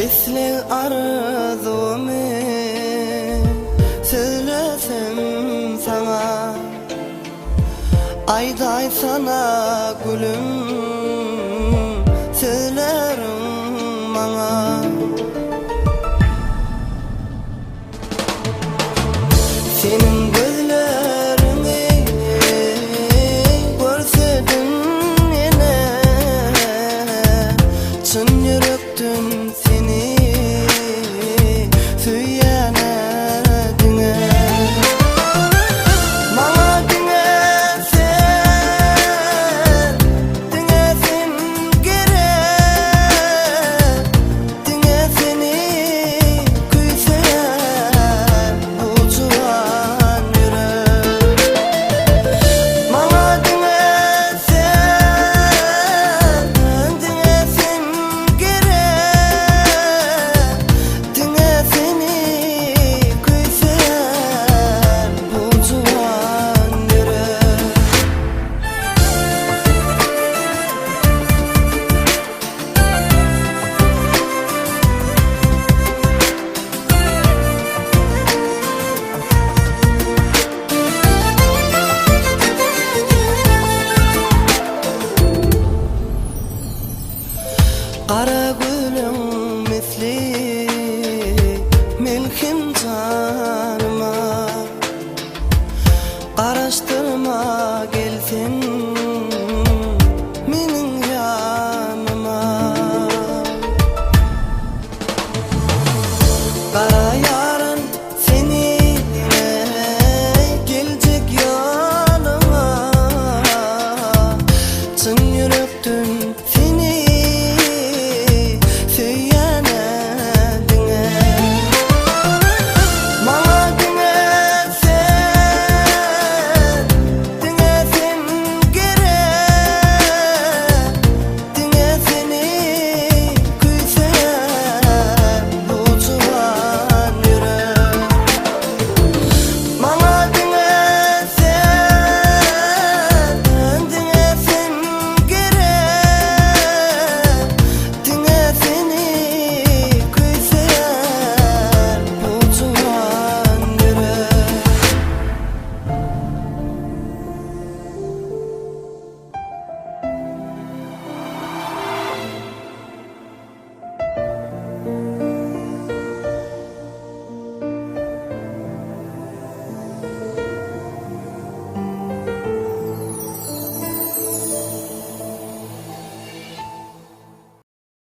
Esle arzumu söylesem sana, ayday sana gülüm söylerim bana. Senin gözlerini görsedim yine, çın yürekten seni süyen edine. Bana dinlesin gerek, dinle seni kuysayan bu cuan yürek. Bana dinlesin gerek, dinle seni kuysayan bu cuan yürek. Kara gülüm misli milkim canıma, araştırma gelsin